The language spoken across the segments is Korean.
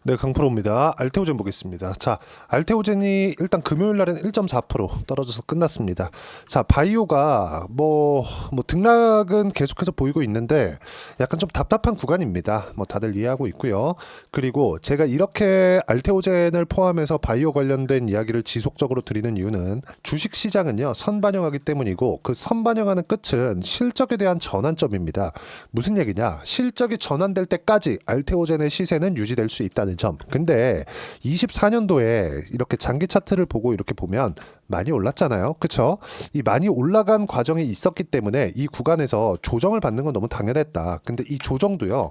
네, 강프로입니다. 알테오젠 보겠습니다. 자, 알테오젠이 일단 금요일 날은 1.4% 떨어져서 끝났습니다. 자, 바이오가 등락은 계속해서 보이고 있는데 약간 좀 답답한 구간입니다. 다들 이해하고 있고요. 그리고 제가 이렇게 알테오젠을 포함해서 바이오 관련된 이야기를 지속적으로 드리는 이유는 주식 시장은요, 선반영하기 때문이고 그 선반영하는 끝은 실적에 대한 전환점입니다. 무슨 얘기냐? 실적이 전환될 때까지 알테오젠의 시세는 유지될 수 있다는 점. 근데 24년도에 이렇게 장기 차트를 보고 이렇게 보면 많이 올랐잖아요. 그쵸? 이 많이 올라간 과정이 있었기 때문에 이 구간에서 조정을 받는 건 너무 당연했다. 근데 이 조정도요,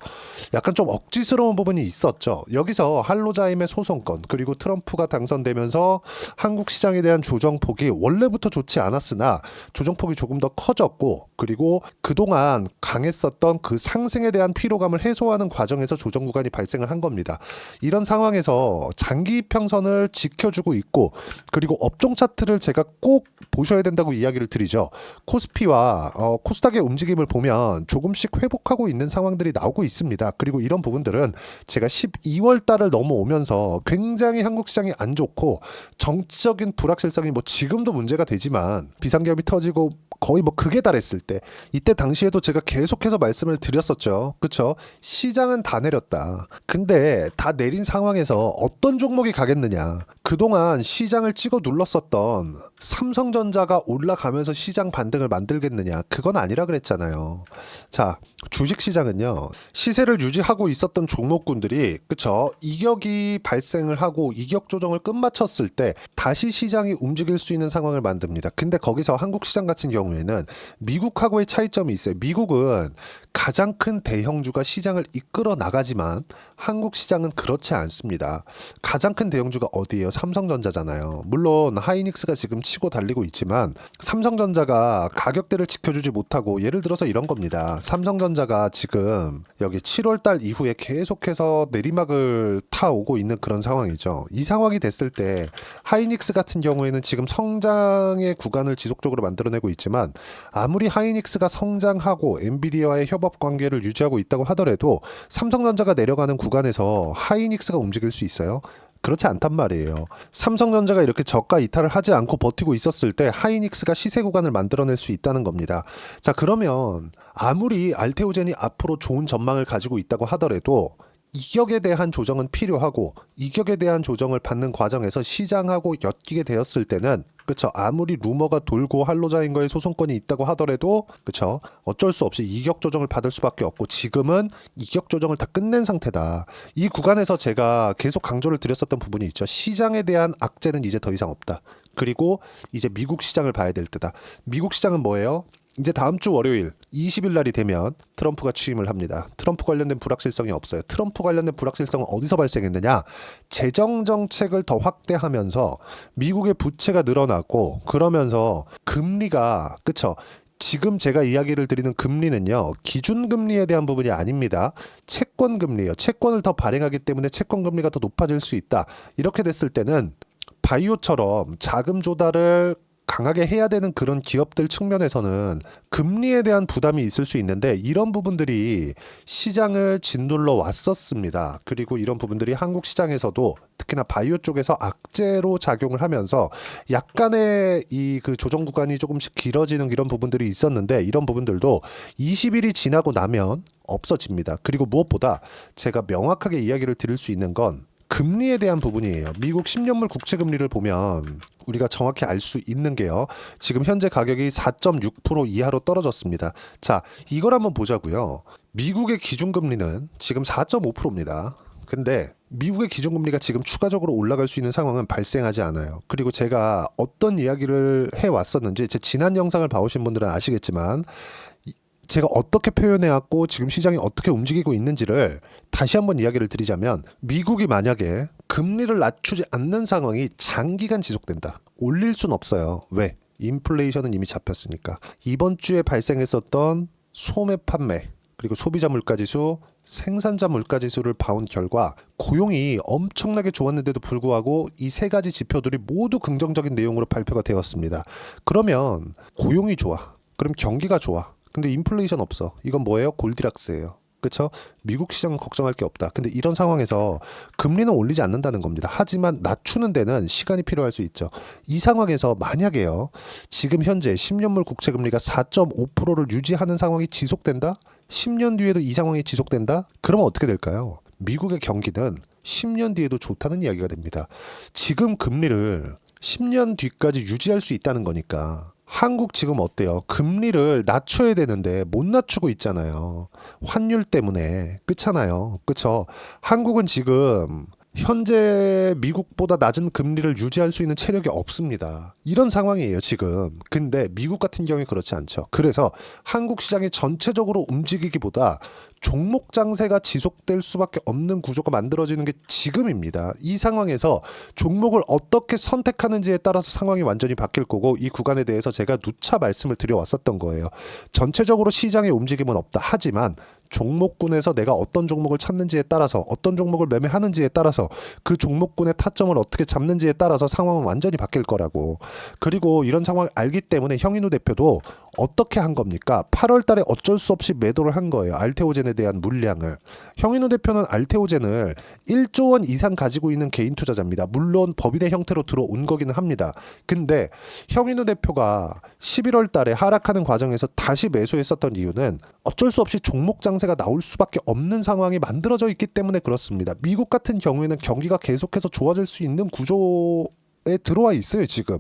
약간 좀 억지스러운 부분이 있었죠. 여기서 할로자임의 소송건, 그리고 트럼프가 당선되면서 한국 시장에 대한 조정폭이 원래부터 좋지 않았으나 조정폭이 조금 더 커졌고, 그리고 그동안 강했었던 그 상승에 대한 피로감을 해소하는 과정에서 조정 구간이 발생을 한 겁니다. 이런 상황에서 장기 평선을 지켜주고 있고, 그리고 업종 차트를 제가 꼭 보셔야 된다고 이야기를 드리죠. 코스피와 코스닥의 움직임을 보면 조금씩 회복하고 있는 상황들이 나오고 있습니다. 그리고 이런 부분들은 제가 12월 달을 넘어오면서 굉장히 한국 시장이 안 좋고 정치적인 불확실성이 지금도 문제가 되지만 비상계엄이 터지고 거의 극에 달했을 때, 이때 당시에도 제가 계속해서 말씀을 드렸었죠. 그쵸? 시장은 다 내렸다. 근데 다 내린 상황에서 어떤 종목이 가겠느냐? 그동안 시장을 찍어 눌렀었던 삼성전자가 올라가면서 시장 반등을 만들겠느냐? 그건 아니라 그랬잖아요. 자, 주식시장은요, 시세를 유지하고 있었던 종목군들이, 그쵸? 이격이 발생을 하고 이격 조정을 끝마쳤을 때 다시 시장이 움직일 수 있는 상황을 만듭니다. 근데 거기서 한국 시장 같은 경우에는 미국하고의 차이점이 있어요. 미국은 가장 큰 대형주가 시장을 이끌어 나가지만 한국 시장은 그렇지 않습니다. 가장 큰 대형주가 어디예요? 삼성전자잖아요. 물론 하이닉스가 지금 치고 달리고 있지만 삼성전자가 가격대를 지켜주지 못하고, 예를 들어서 이런 겁니다. 삼성전자가 지금 여기 7월 달 이후에 계속해서 내리막을 타오고 있는 그런 상황이죠. 이 상황이 됐을 때 하이닉스 같은 경우에는 지금 성장의 구간을 지속적으로 만들어내고 있지만, 아무리 하이닉스가 성장하고 엔비디아와의 협업 관계를 유지하고 있다고 하더라도 삼성전자가 내려가는 구간에서 하이닉스가 움직일 수 있어요? 그렇지 않단 말이에요. 삼성전자가 이렇게 저가 이탈을 하지 않고 버티고 있었을 때 하이닉스가 시세 구간을 만들어낼 수 있다는 겁니다. 자, 그러면 아무리 알테오젠이 앞으로 좋은 전망을 가지고 있다고 하더라도 이격에 대한 조정은 필요하고, 이격에 대한 조정을 받는 과정에서 시장하고 엮이게 되었을 때는, 그쵸, 아무리 루머가 돌고 할로자인과의 소송권이 있다고 하더라도, 그쵸, 어쩔 수 없이 이격 조정을 받을 수밖에 없고, 지금은 이격 조정을 다 끝낸 상태다. 이 구간에서 제가 계속 강조를 드렸었던 부분이 있죠. 시장에 대한 악재는 이제 더 이상 없다. 그리고 이제 미국 시장을 봐야 될 때다. 미국 시장은 뭐예요? 이제 다음 주 월요일 20일 날이 되면 트럼프가 취임을 합니다. 트럼프 관련된 불확실성이 없어요. 트럼프 관련된 불확실성은 어디서 발생했느냐? 재정 정책을 더 확대하면서 미국의 부채가 늘어나고, 그러면서 금리가, 그쵸? 지금 제가 이야기를 드리는 금리는요, 기준금리에 대한 부분이 아닙니다. 채권금리예요. 채권을 더 발행하기 때문에 채권금리가 더 높아질 수 있다. 이렇게 됐을 때는 바이오처럼 자금 조달을 강하게 해야 되는 그런 기업들 측면에서는 금리에 대한 부담이 있을 수 있는데, 이런 부분들이 시장을 짓눌러 왔었습니다. 그리고 이런 부분들이 한국 시장에서도 특히나 바이오 쪽에서 악재로 작용을 하면서 약간의 이 그 조정 구간이 조금씩 길어지는 이런 부분들이 있었는데, 이런 부분들도 20일이 지나고 나면 없어집니다. 그리고 무엇보다 제가 명확하게 이야기를 드릴 수 있는 건 금리에 대한 부분이에요. 미국 10년물 국채 금리를 보면 우리가 정확히 알 수 있는 게요, 지금 현재 가격이 4.6% 이하로 떨어졌습니다. 자, 이걸 한번 보자고요. 미국의 기준금리는 지금 4.5%입니다. 근데 미국의 기준금리가 지금 추가적으로 올라갈 수 있는 상황은 발생하지 않아요. 그리고 제가 어떤 이야기를 해왔었는지 제 지난 영상을 봐오신 분들은 아시겠지만, 제가 어떻게 표현해왔고 지금 시장이 어떻게 움직이고 있는지를 다시 한번 이야기를 드리자면, 미국이 만약에 금리를 낮추지 않는 상황이 장기간 지속된다. 올릴 순 없어요. 왜? 인플레이션은 이미 잡혔으니까. 이번 주에 발생했었던 소매 판매, 그리고 소비자 물가지수, 생산자 물가지수를 봐온 결과 고용이 엄청나게 좋았는데도 불구하고 이 세 가지 지표들이 모두 긍정적인 내용으로 발표가 되었습니다. 그러면 고용이 좋아. 그럼 경기가 좋아. 근데 인플레이션 없어. 이건 뭐예요? 골디락스예요. 그쵸? 미국 시장은 걱정할 게 없다. 근데 이런 상황에서 금리는 올리지 않는다는 겁니다. 하지만 낮추는 데는 시간이 필요할 수 있죠. 이 상황에서 만약에요, 지금 현재 10년물 국채 금리가 4.5%를 유지하는 상황이 지속된다? 10년 뒤에도 이 상황이 지속된다? 그러면 어떻게 될까요? 미국의 경기는 10년 뒤에도 좋다는 이야기가 됩니다. 지금 금리를 10년 뒤까지 유지할 수 있다는 거니까. 한국 지금 어때요? 금리를 낮춰야 되는데 못 낮추고 있잖아요. 환율 때문에. 그렇잖아요. 그쵸? 한국은 지금 현재 미국보다 낮은 금리를 유지할 수 있는 체력이 없습니다. 이런 상황이에요, 지금. 근데 미국 같은 경우에 그렇지 않죠. 그래서 한국 시장이 전체적으로 움직이기보다 종목 장세가 지속될 수밖에 없는 구조가 만들어지는 게 지금입니다. 이 상황에서 종목을 어떻게 선택하는지에 따라서 상황이 완전히 바뀔 거고, 이 구간에 대해서 제가 누차 말씀을 드려왔었던 거예요. 전체적으로 시장의 움직임은 없다. 하지만 종목군에서 내가 어떤 종목을 찾는지에 따라서, 어떤 종목을 매매하는지에 따라서, 그 종목군의 타점을 어떻게 잡는지에 따라서 상황은 완전히 바뀔 거라고. 그리고 이런 상황을 알기 때문에 형인우 대표도 어떻게 한 겁니까? 8월 달에 어쩔 수 없이 매도를 한 거예요. 알테오젠에 대한 물량을. 형인우 대표는 알테오젠을 1조 원 이상 가지고 있는 개인 투자자입니다. 물론 법인의 형태로 들어온 거기는 합니다. 근데 형인우 대표가 11월 달에 하락하는 과정에서 다시 매수했었던 이유는 어쩔 수 없이 종목 장세가 나올 수밖에 없는 상황이 만들어져 있기 때문에 그렇습니다. 미국 같은 경우에는 경기가 계속해서 좋아질 수 있는 구조에 들어와 있어요, 지금.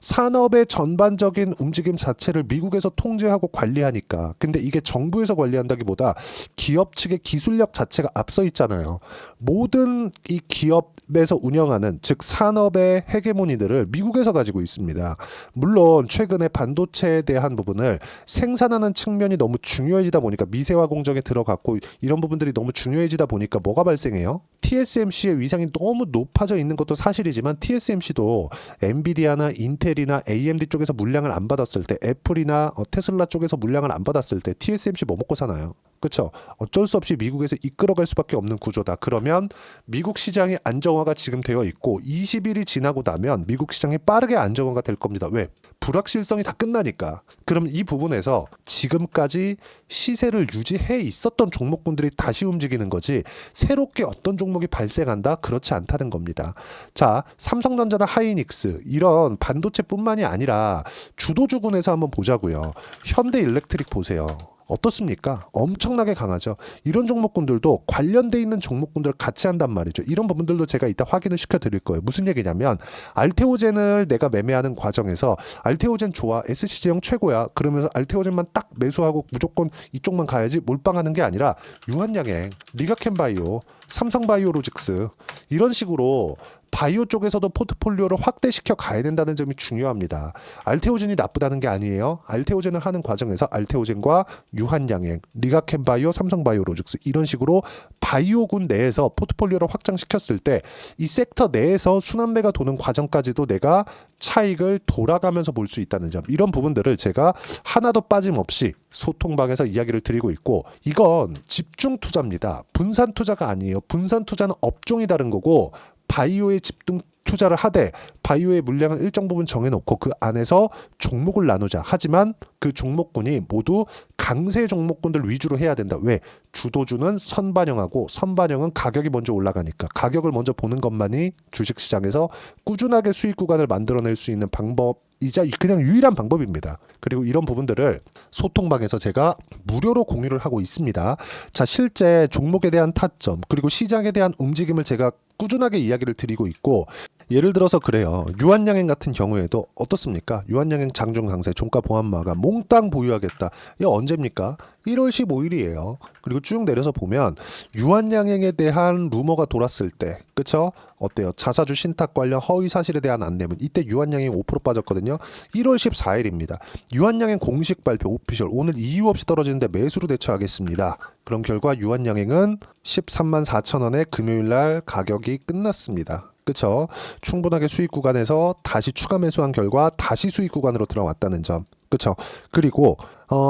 산업의 전반적인 움직임 자체를 미국에서 통제하고 관리하니까. 근데 이게 정부에서 관리한다기보다 기업 측의 기술력 자체가 앞서 있잖아요. 모든 이 기업에서 운영하는, 즉 산업의 헤게모니들을 미국에서 가지고 있습니다. 물론 최근에 반도체에 대한 부분을 생산하는 측면이 너무 중요해지다 보니까, 미세화 공정에 들어갔고 이런 부분들이 너무 중요해지다 보니까 뭐가 발생해요? TSMC의 위상이 너무 높아져 있는 것도 사실이지만, TSMC도 엔비디아나 인텔이나 AMD 쪽에서 물량을 안 받았을 때, 애플이나 테슬라 쪽에서 물량을 안 받았을 때 TSMC 뭐 먹고 사나요? 그렇죠? 어쩔 수 없이 미국에서 이끌어갈 수밖에 없는 구조다. 그러면 미국 시장의 안정화가 지금 되어 있고 20일이 지나고 나면 미국 시장이 빠르게 안정화가 될 겁니다. 왜? 불확실성이 다 끝나니까. 그럼 이 부분에서 지금까지 시세를 유지해 있었던 종목군들이 다시 움직이는 거지, 새롭게 어떤 종목이 발생한다? 그렇지 않다는 겁니다. 자, 삼성전자나 하이닉스, 이런 반도체뿐만이 아니라 주도주군에서 한번 보자고요. 현대일렉트릭 보세요. 어떻습니까? 엄청나게 강하죠. 이런 종목군들도 관련돼 있는 종목군들을 같이 한단 말이죠. 이런 부분들도 제가 이따 확인을 시켜드릴 거예요. 무슨 얘기냐면, 알테오젠을 내가 매매하는 과정에서 알테오젠 좋아, SC제형 최고야, 그러면서 알테오젠만 딱 매수하고 무조건 이쪽만 가야지 몰빵하는 게 아니라, 유한양행, 리가켄바이오, 삼성바이오로직스, 이런 식으로 바이오 쪽에서도 포트폴리오를 확대시켜 가야 된다는 점이 중요합니다. 알테오젠이 나쁘다는 게 아니에요. 알테오젠을 하는 과정에서 알테오젠과 유한양행, 리가켄바이오, 삼성바이오로직스, 이런 식으로 바이오군 내에서 포트폴리오를 확장시켰을 때 이 섹터 내에서 순환매가 도는 과정까지도 내가 차익을 돌아가면서 볼 수 있다는 점, 이런 부분들을 제가 하나도 빠짐없이 소통방에서 이야기를 드리고 있고, 이건 집중 투자입니다. 분산 투자가 아니에요. 분산 투자는 업종이 다른 거고, 바이오에 집중 투자를 하되 바이오의 물량을 일정 부분 정해놓고 그 안에서 종목을 나누자. 하지만 그 종목군이 모두 강세 종목군들 위주로 해야 된다. 왜? 주도주는 선반영하고, 선반영은 가격이 먼저 올라가니까 가격을 먼저 보는 것만이 주식시장에서 꾸준하게 수익 구간을 만들어낼 수 있는 방법이자 그냥 유일한 방법입니다. 그리고 이런 부분들을 소통방에서 제가 무료로 공유를 하고 있습니다. 자, 실제 종목에 대한 타점, 그리고 시장에 대한 움직임을 제가 꾸준하게 이야기를 드리고 있고, 예를 들어서 그래요. 유한양행 같은 경우에도 어떻습니까? 유한양행 장중 강세, 종가 보합마가 몽땅 보유하겠다. 이게 언제입니까? 1월 15일이에요. 그리고 쭉 내려서 보면 유한양행에 대한 루머가 돌았을 때, 그쵸? 어때요? 자사주 신탁 관련 허위 사실에 대한 안내문, 이때 유한양행 5% 빠졌거든요. 1월 14일입니다. 유한양행 공식 발표 오피셜, 오늘 이유 없이 떨어지는데 매수로 대처하겠습니다. 그런 결과 유한양행은 13만 4천 원에 금요일날 가격이 끝났습니다. 그쵸? 충분하게 수익 구간에서 다시 추가 매수한 결과 다시 수익 구간으로 들어왔다는 점. 그쵸? 그리고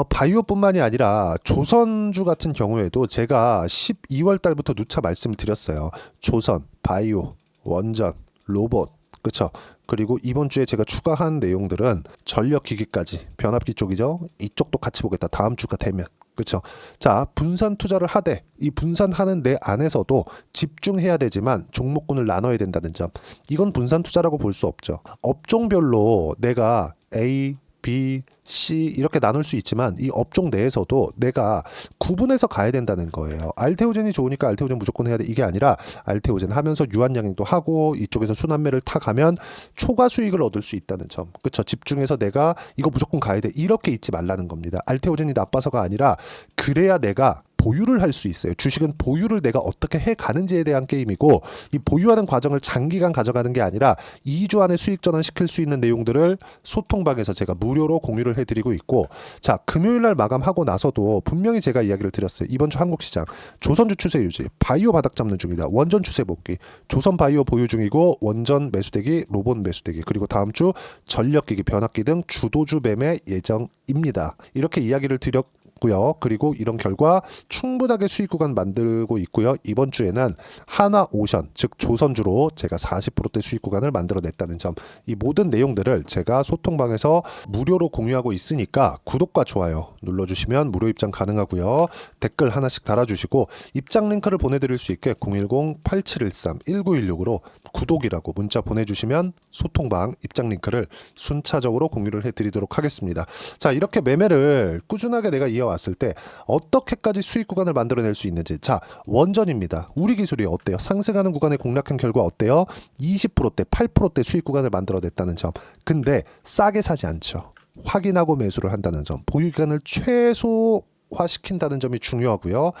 바이오뿐만이 아니라 조선주 같은 경우에도 제가 12월 달부터 누차 말씀을 드렸어요. 조선, 바이오, 원전, 로봇, 그쵸? 그리고 이번 주에 제가 추가한 내용들은 전력기기까지, 변압기 쪽이죠. 이쪽도 같이 보겠다. 다음 주가 되면. 그렇죠. 자, 분산 투자를 하되 이 분산하는 내 안에서도 집중해야 되지만 종목군을 나눠야 된다는 점. 이건 분산 투자라고 볼 수 없죠. 업종별로 내가 A, B, C 이렇게 나눌 수 있지만 이 업종 내에서도 내가 구분해서 가야 된다는 거예요. 알테오젠이 좋으니까 알테오젠 무조건 해야 돼. 이게 아니라 알테오젠 하면서 유한양행도 하고 이쪽에서 순환매를 타가면 초과 수익을 얻을 수 있다는 점. 그렇죠. 집중해서 내가 이거 무조건 가야 돼. 이렇게 있지 말라는 겁니다. 알테오젠이 나빠서가 아니라 그래야 내가 보유를 할 수 있어요. 주식은 보유를 내가 어떻게 해 가는지에 대한 게임이고 이 보유하는 과정을 장기간 가져가는 게 아니라 2주 안에 수익 전환시킬 수 있는 내용들을 소통방에서 제가 무료로 공유를 해드리고 있고 자 금요일 날 마감하고 나서도 분명히 제가 이야기를 드렸어요. 이번 주 한국 시장 조선주 추세 유지 바이오 바닥 잡는 중이다. 원전 추세 복귀 조선 바이오 보유 중이고 원전 매수대기 로봇 매수대기 그리고 다음 주 전력기기 변압기 등 주도주 매매 예정입니다. 이렇게 이야기를 드렸고요. 그리고 이런 결과 충분하게 수익 구간 만들고 있고요. 이번 주에는 하나오션 즉 조선주로 제가 40%대 수익 구간을 만들어냈다는 점. 이 모든 내용들을 제가 소통방에서 무료로 공유하고 있으니까 구독과 좋아요 눌러주시면 무료 입장 가능하고요. 댓글 하나씩 달아주시고 입장 링크를 보내드릴 수 있게 010-8713-1916으로 구독이라고 문자 보내주시면 소통방 입장 링크를 순차적으로 공유를 해드리도록 하겠습니다. 자 이렇게 매매를 꾸준하게 내가 이어왔을 때 어떻게까지 수익 구간을 만들어낼 수 있는지 자 원전입니다. 우리 기술이 어때요? 상승하는 구간에 공략한 결과 어때요? 20%대 8%대 수익 구간을 만들어냈다는 점. 근데 싸게 사지 않죠. 확인하고 매수를 한다는 점. 보유 기간을 최소화시킨다는 점이 중요하고요.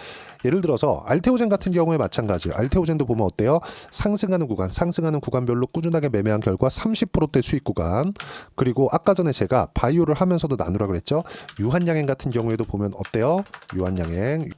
예를 들어서 알테오젠 같은 경우에 마찬가지. 알테오젠도 보면 어때요? 상승하는 구간별로 꾸준하게 매매한 결과 30%대 수익 구간. 그리고 아까 전에 제가 바이오를 하면서도 나누라 그랬죠. 유한양행 같은 경우에도 보면 어때요? 유한양행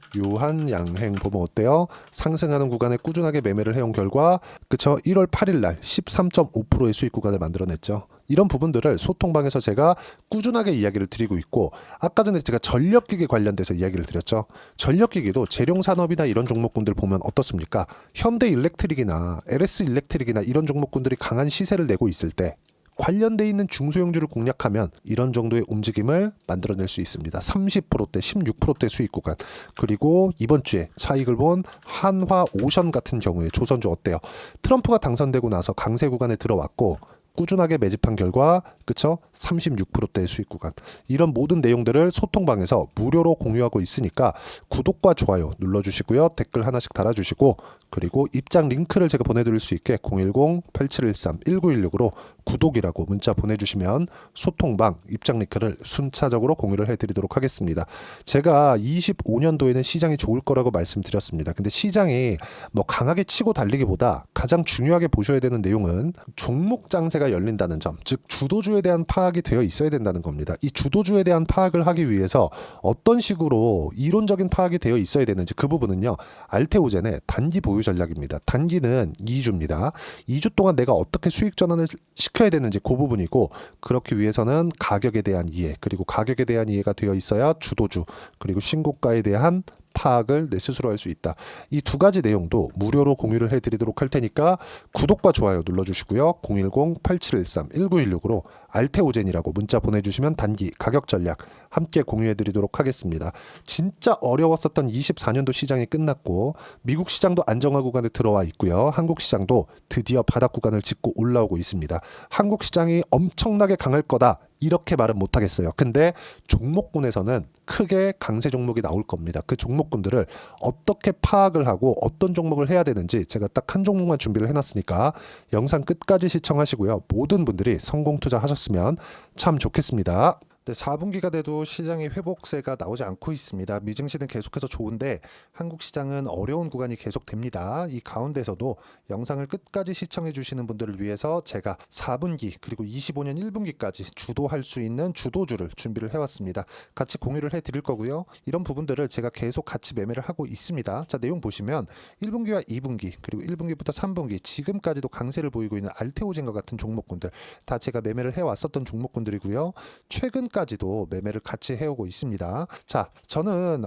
보면 어때요? 상승하는 구간에 꾸준하게 매매를 해온 결과 그쵸? 1월 8일 날 13.5%의 수익 구간을 만들어냈죠. 이런 부분들을 소통방에서 제가 꾸준하게 이야기를 드리고 있고 아까 전에 제가 전력기기 관련돼서 이야기를 드렸죠. 전력기기도 재룡산업이나 이런 종목군들 보면 어떻습니까? 현대일렉트릭이나 LS일렉트릭이나 이런 종목군들이 강한 시세를 내고 있을 때 관련돼 있는 중소형주를 공략하면 이런 정도의 움직임을 만들어낼 수 있습니다. 30%대, 16%대 수익 구간. 그리고 이번 주에 차익을 본 한화오션 같은 경우에 조선주 어때요? 트럼프가 당선되고 나서 강세 구간에 들어왔고 꾸준하게 매집한 결과 그쵸? 36%대의 수익 구간. 이런 모든 내용들을 소통방에서 무료로 공유하고 있으니까 구독과 좋아요 눌러주시고요. 댓글 하나씩 달아주시고 그리고 입장 링크를 제가 보내드릴 수 있게 010-8713-1916으로 구독이라고 문자 보내주시면 소통방 입장 링크를 순차적으로 공유를 해드리도록 하겠습니다. 제가 25년도에는 시장이 좋을 거라고 말씀드렸습니다. 근데 시장이 뭐 강하게 치고 달리기보다 가장 중요하게 보셔야 되는 내용은 종목 장세가 열린다는 점, 즉 주도주에 대한 파악이 되어 있어야 된다는 겁니다. 이 주도주에 대한 파악을 하기 위해서 어떤 식으로 이론적인 파악이 되어 있어야 되는지 그 부분은요. 알테오젠의 단기 보유 전략입니다. 단기는 2주입니다. 2주 동안 내가 어떻게 수익 전환을 시켜야 되는지 그 부분이고 그렇기 위해서는 가격에 대한 이해 그리고 가격에 대한 이해가 되어 있어야 주도주 그리고 신고가에 대한 파악을 내 스스로 할 수 있다. 이 두 가지 내용도 무료로 공유를 해드리도록 할 테니까 구독과 좋아요 눌러주시고요. 010-8713-1916으로 알테오젠이라고 문자 보내주시면 단기 가격 전략 함께 공유해드리도록 하겠습니다. 진짜 어려웠었던 24년도 시장이 끝났고 미국 시장도 안정화 구간에 들어와 있고요. 한국 시장도 드디어 바닥 구간을 짚고 올라오고 있습니다. 한국 시장이 엄청나게 강할 거다. 이렇게 말은 못하겠어요. 근데 종목군에서는 크게 강세 종목이 나올 겁니다. 그 종목군들을 어떻게 파악을 하고 어떤 종목을 해야 되는지 제가 딱 한 종목만 준비를 해놨으니까 영상 끝까지 시청하시고요. 모든 분들이 성공 투자하셨으면 참 좋겠습니다. 네, 4분기가 돼도 시장의 회복세가 나오지 않고 있습니다. 미증시는 계속해서 좋은데 한국 시장은 어려운 구간이 계속됩니다. 이 가운데서도 영상을 끝까지 시청해 주시는 분들을 위해서 제가 4분기 그리고 25년 1분기까지 주도할 수 있는 주도주를 준비를 해왔습니다. 같이 공유를 해드릴 거고요. 이런 부분들을 제가 계속 같이 매매를 하고 있습니다. 자, 내용 보시면 1분기와 2분기 그리고 1분기부터 3분기 지금까지도 강세를 보이고 있는 알테오젠과 같은 종목군들 다 제가 매매를 해왔었던 종목군들이고요. 최근 지금까지도 매매를 같이 해오고 있습니다. 자, 저는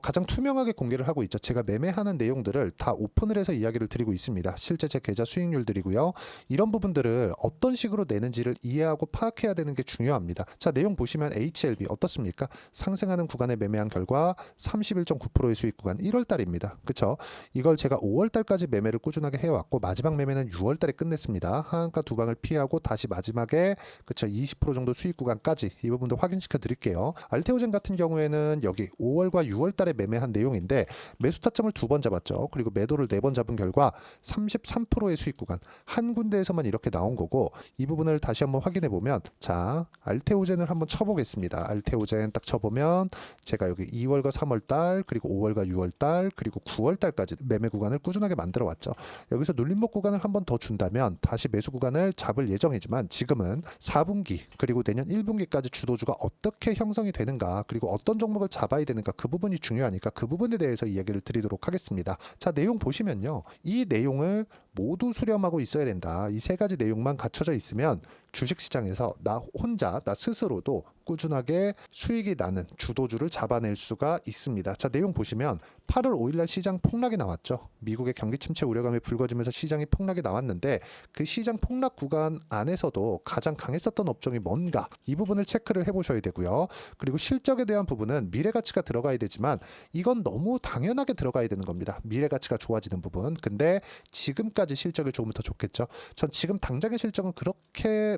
가장 투명하게 공개를 하고 있죠. 제가 매매하는 내용들을 다 오픈을 해서 이야기를 드리고 있습니다. 실제 제 계좌 수익률들이고요. 이런 부분들을 어떤 식으로 내는지를 이해하고 파악해야 되는 게 중요합니다. 자, 내용 보시면 HLB 어떻습니까? 상승하는 구간에 매매한 결과 31.9%의 수익 구간 1월 달입니다. 그쵸? 이걸 제가 5월 달까지 매매를 꾸준하게 해왔고 마지막 매매는 6월 달에 끝냈습니다. 하한가 두 방을 피하고 다시 마지막에 그쵸 20% 정도 수익 구간까지 이 부분도 확인시켜 드릴게요. 알테오젠 같은 경우에는 여기 5월과 6월 달에 매매한 내용인데 매수 타점을 2번 잡았죠. 그리고 매도를 4번 잡은 결과 33%의 수익 구간 한 군데에서만 이렇게 나온 거고 이 부분을 다시 한번 확인해 보면 자 알테오젠을 한번 쳐보겠습니다. 알테오젠 딱 쳐보면 제가 여기 2월과 3월 달 그리고 5월과 6월 달 그리고 9월 달까지 매매 구간을 꾸준하게 만들어 왔죠. 여기서 눌림목 구간을 한번 더 준다면 다시 매수 구간을 잡을 예정이지만 지금은 4분기 그리고 내년 1분기까지 주도주가 어떻게 형성이 되는가 그리고 어떤 종목을 잡아야 되는가 그 부분이 중요하니까 그 부분에 대해서 이야기를 드리도록 하겠습니다. 자, 내용 보시면요. 이 내용을 모두 수렴하고 있어야 된다. 이 세 가지 내용만 갖춰져 있으면 주식시장에서 나 혼자 나 스스로도 꾸준하게 수익이 나는 주도주를 잡아낼 수가 있습니다. 자, 내용 보시면 8월 5일날 시장 폭락이 나왔죠. 미국의 경기 침체 우려감이 불거지면서 시장이 폭락이 나왔는데 그 시장 폭락 구간 안에서도 가장 강했었던 업종이 뭔가 이 부분을 체크를 해보셔야 되고요. 그리고 실적에 대한 부분은 미래가치가 들어가야 되지만 이건 너무 당연하게 들어가야 되는 겁니다. 미래가치가 좋아지는 부분. 근데 지금까지 실적이 좋으면 더 좋겠죠. 전 지금 당장의 실적은 그렇게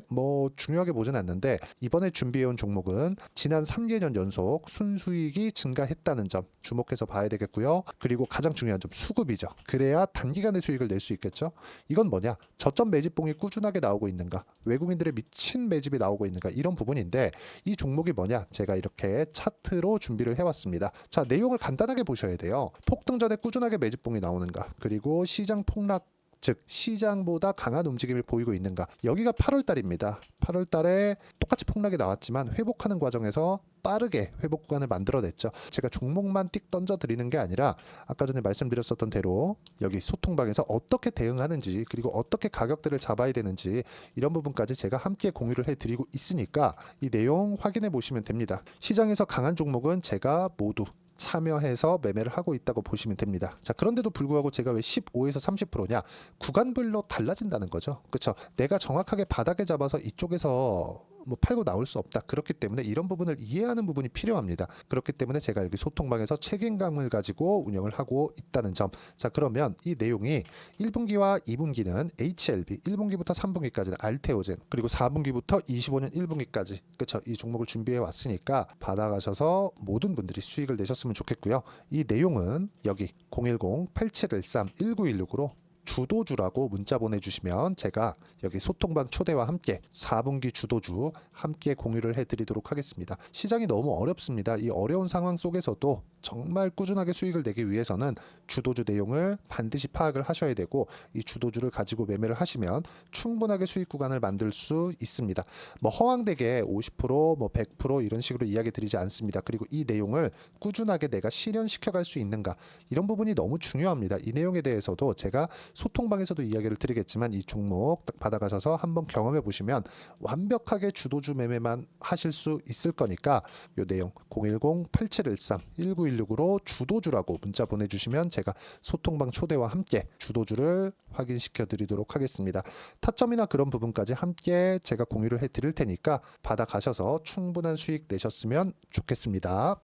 중요하게 보진 않는데 이번에 준비해온 종목은 지난 3개년 연속 순수익이 증가했다는 점 주목해서 봐야 되겠고요. 그리고 가장 중요한 점 수급이죠. 그래야 단기간에 수익을 낼 수 있겠죠. 이건 뭐냐? 저점 매집봉이 꾸준하게 나오고 있는가? 외국인들의 미친 매집이 나오고 있는가? 이런 부분인데 이 종목이 뭐냐? 제가 이렇게 차트로 준비를 해왔습니다. 자, 내용을 간단하게 보셔야 돼요. 폭등 전에 꾸준하게 매집봉이 나오는가? 그리고 시장 폭락 즉 시장보다 강한 움직임을 보이고 있는가. 여기가 8월 달입니다. 8월 달에 똑같이 폭락이 나왔지만 회복하는 과정에서 빠르게 회복 구간을 만들어냈죠. 제가 종목만 띡 던져드리는 게 아니라 아까 전에 말씀드렸었던 대로 여기 소통방에서 어떻게 대응하는지 그리고 어떻게 가격대를 잡아야 되는지 이런 부분까지 제가 함께 공유를 해드리고 있으니까 이 내용 확인해 보시면 됩니다. 시장에서 강한 종목은 제가 모두 참여해서 매매를 하고 있다고 보시면 됩니다. 자, 그런데도 불구하고 제가 왜 15에서 30%냐? 구간별로 달라진다는 거죠. 그렇죠? 내가 정확하게 바닥에 잡아서 이쪽에서 팔고 나올 수 없다. 그렇기 때문에 이런 부분을 이해하는 부분이 필요합니다. 그렇기 때문에 제가 여기 소통방에서 책임감을 가지고 운영을 하고 있다는 점. 자, 그러면 이 내용이 1분기와 2분기는 HLB, 1분기부터 3분기까지는 알테오젠, 그리고 4분기부터 25년 1분기까지 그렇죠? 이 종목을 준비해 왔으니까 받아가셔서 모든 분들이 수익을 내셨으면 좋겠고요. 이 내용은 여기 010-8713-1916으로 주도주라고 문자 보내주시면 제가 여기 소통방 초대와 함께 4분기 주도주 함께 공유를 해드리도록 하겠습니다. 시장이 너무 어렵습니다. 이 어려운 상황 속에서도 정말 꾸준하게 수익을 내기 위해서는 주도주 내용을 반드시 파악을 하셔야 되고 이 주도주를 가지고 매매를 하시면 충분하게 수익 구간을 만들 수 있습니다. 허황되게 50%, 100% 이런 식으로 이야기 드리지 않습니다. 그리고 이 내용을 꾸준하게 내가 실현시켜갈 수 있는가 이런 부분이 너무 중요합니다. 이 내용에 대해서도 제가 소통방에서도 이야기를 드리겠지만 이 종목 딱 받아가셔서 한번 경험해 보시면 완벽하게 주도주 매매만 하실 수 있을 거니까 이 내용 010-8713-1916으로 주도주라고 문자 보내주시면 제가 소통방 초대와 함께 주도주를 확인시켜 드리도록 하겠습니다. 타점이나 그런 부분까지 함께 제가 공유를 해 드릴 테니까 받아가셔서 충분한 수익 내셨으면 좋겠습니다.